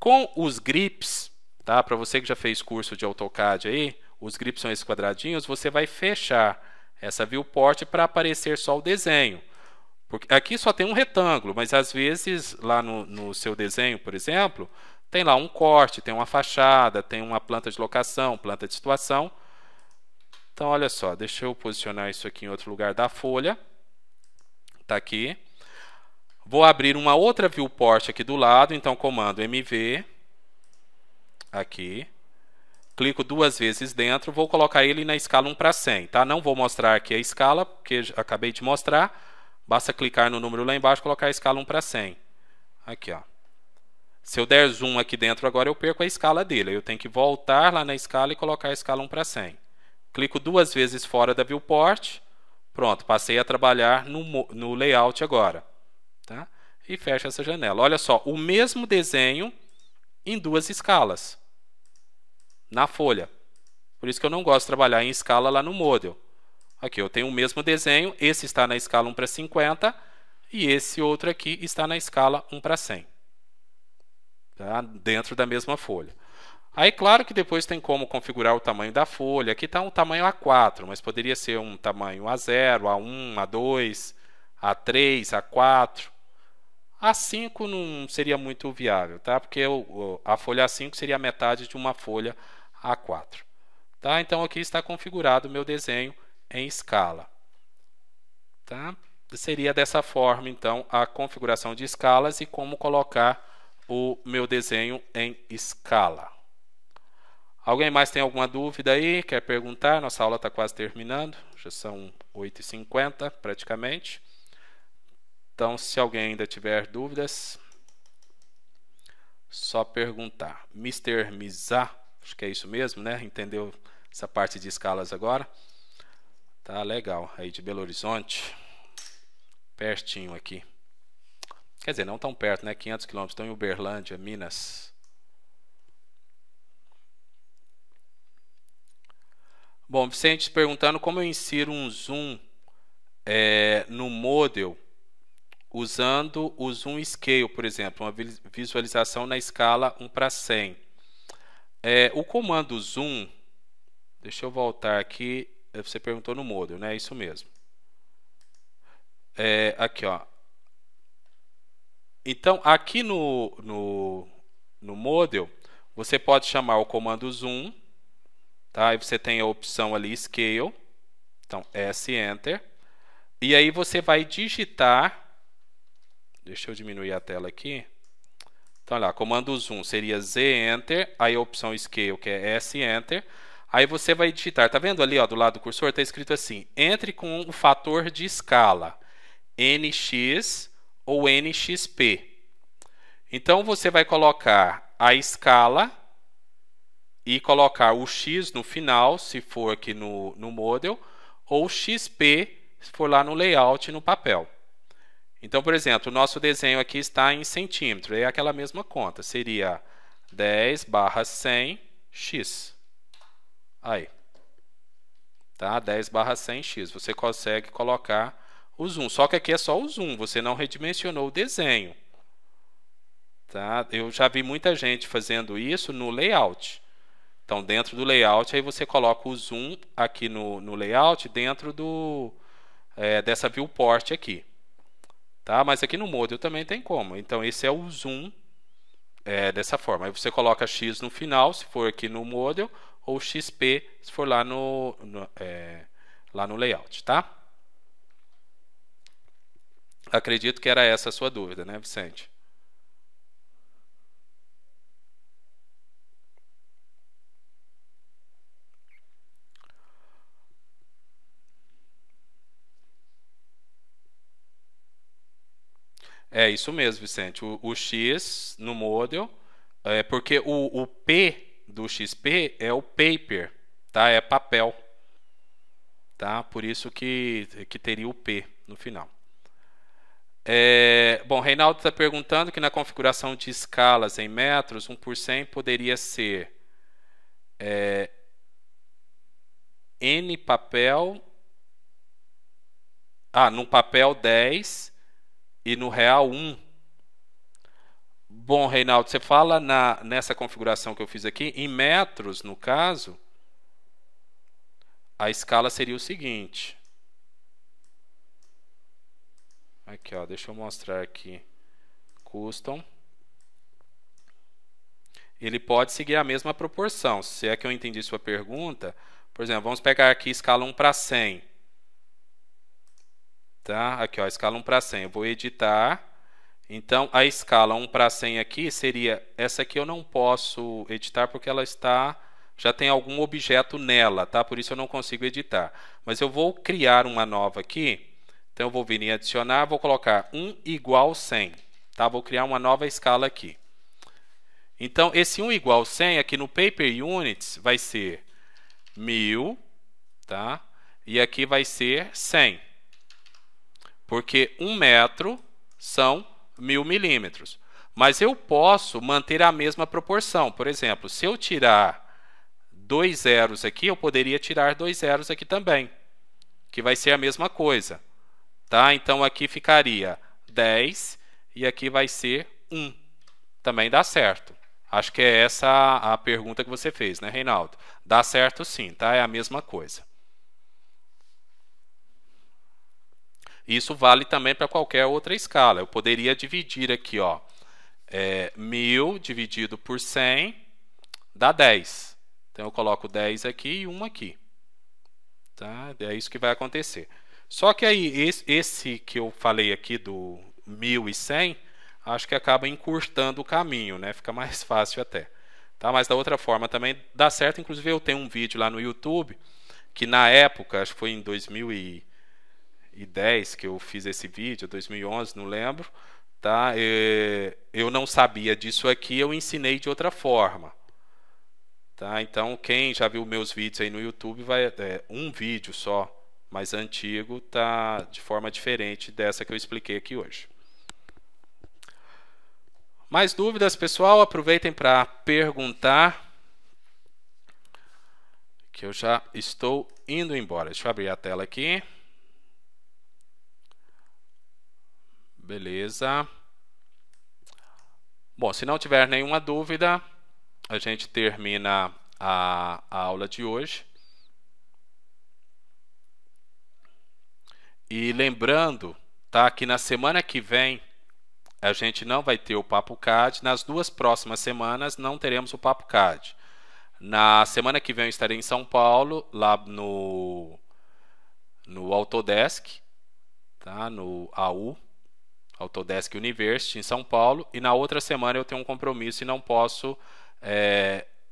Com os grips, tá? Para você que já fez curso de AutoCAD aí, os gripes são esses quadradinhos, você vai fechar essa viewport para aparecer só o desenho. Porque aqui só tem um retângulo, mas às vezes lá no seu desenho, por exemplo, tem lá um corte, tem uma fachada, tem uma planta de locação, planta de situação. Então, olha só, deixa eu posicionar isso aqui em outro lugar da folha. Está aqui. Vou abrir uma outra viewport aqui do lado, então comando MV, aqui. Clico 2 vezes dentro, vou colocar ele na escala 1:100, tá? Não vou mostrar aqui a escala, porque acabei de mostrar. Basta clicar no número lá embaixo e colocar a escala 1:100. Aqui, ó. Se eu der zoom aqui dentro agora, eu perco a escala dele. Eu tenho que voltar lá na escala e colocar a escala 1:100. Clico 2 vezes fora da viewport. Pronto, passei a trabalhar no layout agora. Tá? E fecho essa janela. Olha só, o mesmo desenho em 2 escalas. Na folha. Por isso que eu não gosto de trabalhar em escala lá no Model. Aqui eu tenho o mesmo desenho, esse está na escala 1:50 e esse outro aqui está na escala 1:100. Tá? Dentro da mesma folha. Aí, claro que depois tem como configurar o tamanho da folha. Aqui está um tamanho A4, mas poderia ser um tamanho A0, A1, A2, A3, A4. A5 não seria muito viável, tá? Porque a folha A5 seria a metade de uma folha A4. Tá? Então, aqui está configurado o meu desenho em escala. Tá? Seria dessa forma, então, a configuração de escalas e como colocar o meu desenho em escala. Alguém mais tem alguma dúvida aí? Quer perguntar? Nossa aula está quase terminando. Já são 8h50 praticamente. Então, se alguém ainda tiver dúvidas, só perguntar. Mr. Mizá, acho que é isso mesmo, né? Entendeu essa parte de escalas agora? Tá legal. Aí de Belo Horizonte. Pertinho aqui. Quer dizer, não tão perto, né? 500 km. Estão em Uberlândia, Minas. Bom, Vicente perguntando como eu insiro um zoom no Model usando o Zoom Scale, por exemplo, uma visualização na escala 1:100. O comando Zoom, deixa eu voltar aqui, você perguntou no Model, né? É isso mesmo. Aqui, ó. Então, aqui no Model, você pode chamar o comando Zoom. Tá? Aí você tem a opção ali Scale, então S Enter, e aí você vai digitar, deixa eu diminuir a tela aqui, então olha lá, comando Zoom seria Z Enter, aí a opção Scale que é S Enter, aí você vai digitar, tá vendo ali ó, do lado do cursor, está escrito assim, entre com o fator de escala, NX ou NXP, então você vai colocar a escala, e colocar o X no final, se for aqui no Model, ou XP, se for lá no layout no papel. Então, por exemplo, o nosso desenho aqui está em centímetro, é aquela mesma conta, seria 10/100x. Aí. Tá? 10/100x. Você consegue colocar o zoom, só que aqui é só o zoom, você não redimensionou o desenho. Tá? Eu já vi muita gente fazendo isso no layout. Então, dentro do layout, aí você coloca o zoom aqui no layout dentro dessa viewport aqui. Tá? Mas aqui no Model também tem como. Então, esse é o zoom dessa forma. Aí você coloca X no final, se for aqui no Model, ou XP, se for lá no layout. Tá? Acredito que era essa a sua dúvida, né, Vicente? É isso mesmo, Vicente. O X no Model, porque o P do XP é o paper, tá? É papel. Tá? Por isso que teria o P no final. Bom, Reinaldo está perguntando que na configuração de escalas em metros, 1/100 poderia ser N papel, no papel 10 e no real 1. Bom, Reinaldo, você fala nessa configuração que eu fiz aqui, em metros, no caso, a escala seria o seguinte. Aqui, ó, deixa eu mostrar aqui. Custom. Ele pode seguir a mesma proporção. Se é que eu entendi sua pergunta, por exemplo, vamos pegar aqui escala 1 para 100. Tá? Aqui, ó, escala 1 para 100. Eu vou editar. Então, a escala 1 para 100 aqui seria... Essa aqui eu não posso editar porque ela já tem algum objeto nela, tá? Por isso eu não consigo editar. Mas eu vou criar uma nova aqui. Então, eu vou vir em adicionar, vou colocar 1 igual 100. Tá? Vou criar uma nova escala aqui. Então, esse 1 igual 100 aqui no Paper Units vai ser 1000, tá? E aqui vai ser 100. Porque 1 metro são 1000 milímetros. Mas eu posso manter a mesma proporção. Por exemplo, se eu tirar 2 zeros aqui, eu poderia tirar 2 zeros aqui também, que vai ser a mesma coisa. Tá? Então, aqui ficaria 10 e aqui vai ser 1. Também dá certo. Acho que é essa a pergunta que você fez, né, Reinaldo? Dá certo sim, tá? É a mesma coisa. Isso vale também para qualquer outra escala. Eu poderia dividir aqui, ó, 1000 dividido por 100 dá 10. Então, eu coloco 10 aqui e 1 aqui. Tá? É isso que vai acontecer. Só que aí, esse que eu falei aqui do 1100, acho que acaba encurtando o caminho, né? Fica mais fácil até. Tá? Mas da outra forma também dá certo. Inclusive, eu tenho um vídeo lá no YouTube, que na época, acho que foi em 2010 que eu fiz esse vídeo, 2011, não lembro. Tá? Eu não sabia disso aqui, eu ensinei de outra forma. Tá? Então, quem já viu meus vídeos aí no YouTube, um vídeo só, mais antigo, tá de forma diferente dessa que eu expliquei aqui hoje. Mais dúvidas, pessoal? Aproveitem para perguntar, que eu já estou indo embora. Deixa eu abrir a tela aqui. Beleza. Bom, se não tiver nenhuma dúvida, a gente termina a aula de hoje. E lembrando, tá, que na semana que vem a gente não vai ter o Papo CAD. Nas 2 próximas semanas não teremos o Papo CAD. Na semana que vem eu estarei em São Paulo, lá no Autodesk, tá, no AU, Autodesk University, em São Paulo. E na outra semana eu tenho um compromisso e não posso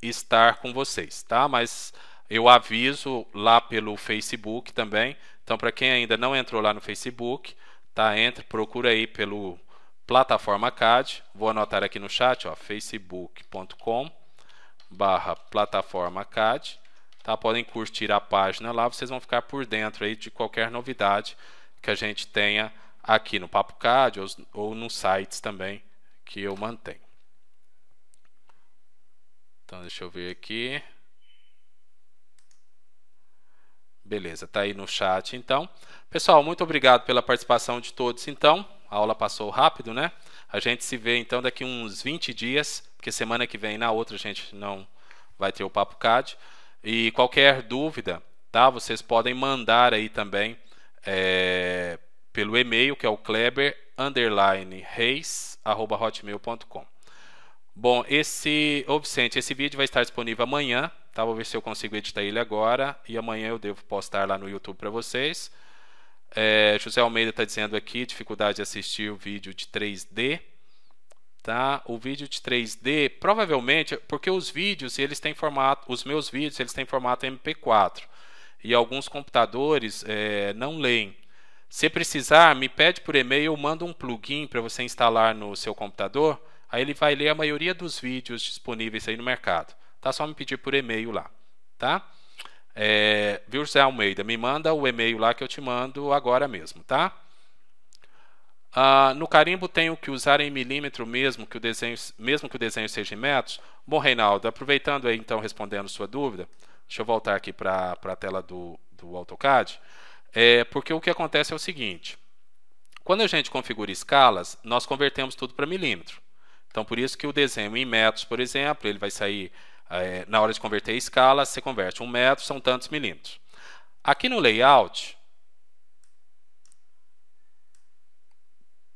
estar com vocês, tá? Mas eu aviso lá pelo Facebook também. Então, para quem ainda não entrou lá no Facebook, tá? Procura aí pelo Plataforma CAD. Vou anotar aqui no chat, ó, facebook.com/plataforma CAD. Tá? Podem curtir a página lá, vocês vão ficar por dentro aí de qualquer novidade que a gente tenha aqui no Papo CAD ou nos sites também que eu mantenho. Então, deixa eu ver aqui. Beleza, tá aí no chat, então. Pessoal, muito obrigado pela participação de todos, então. A aula passou rápido, né? A gente se vê, então, daqui uns 20 dias, porque semana que vem, na outra, a gente não vai ter o Papo CAD. E qualquer dúvida, tá? Vocês podem mandar aí também pelo e-mail, que é o kleber_reis@hotmail.com. Bom, Vicente, esse vídeo vai estar disponível amanhã, tá? Vou ver se eu consigo editar ele agora e amanhã eu devo postar lá no YouTube para vocês. José Almeida está dizendo aqui, dificuldade de assistir o vídeo de 3D. Tá? O vídeo de 3D, provavelmente, porque os vídeos, eles têm formato, os meus vídeos, eles têm formato MP4. E alguns computadores não leem. Se precisar, me pede por e-mail, eu mando um plugin para você instalar no seu computador. Aí ele vai ler a maioria dos vídeos disponíveis aí no mercado. Tá? Só me pedir por e-mail lá. Tá? Viu, José Almeida? Me manda o e-mail lá que eu te mando agora mesmo. Tá? No carimbo tenho que usar em milímetro mesmo que o desenho seja em metros? Bom, Reinaldo, aproveitando aí então respondendo sua dúvida, deixa eu voltar aqui para a tela do AutoCAD. Porque o que acontece é o seguinte: quando a gente configura escalas, nós convertemos tudo para milímetro. Então, por isso que o desenho em metros, por exemplo, ele vai sair, na hora de converter a escala, você converte 1 metro, são tantos milímetros. Aqui no layout,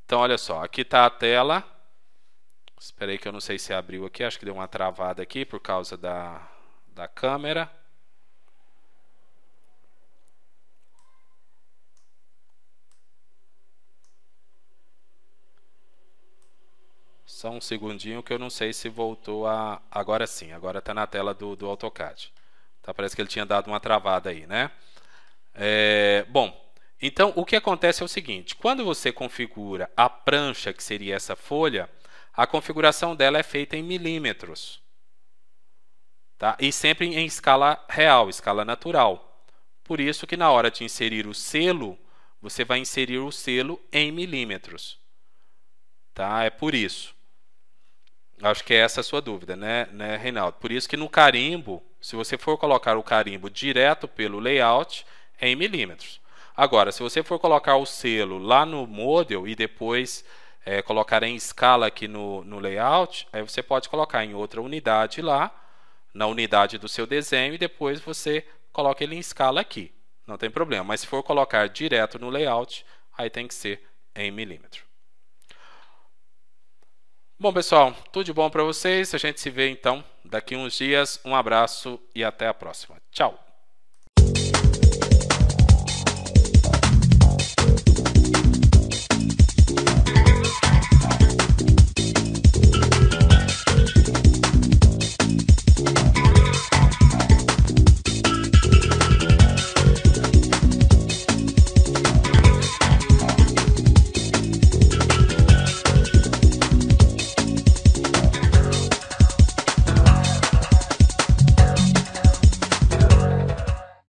então olha só, aqui está a tela. Espera aí que eu não sei se abriu aqui, acho que deu uma travada aqui por causa da câmera. Só um segundinho que eu não sei se voltou a... Agora sim, agora está na tela do AutoCAD. Tá, parece que ele tinha dado uma travada aí, né? Bom, então o que acontece é o seguinte: quando você configura a prancha, que seria essa folha, a configuração dela é feita em milímetros. Tá? E sempre em escala real, escala natural. Por isso que na hora de inserir o selo, você vai inserir o selo em milímetros. Tá? É por isso. Acho que é essa a sua dúvida, né, Reinaldo? Por isso que no carimbo, se você for colocar o carimbo direto pelo layout, é em milímetros. Agora, se você for colocar o selo lá no model e depois colocar em escala aqui no layout, aí você pode colocar em outra unidade lá, na unidade do seu desenho, e depois você coloca ele em escala aqui. Não tem problema. Mas se for colocar direto no layout, aí tem que ser em milímetro. Bom, pessoal, tudo de bom para vocês. A gente se vê então daqui uns dias. Um abraço e até a próxima. Tchau!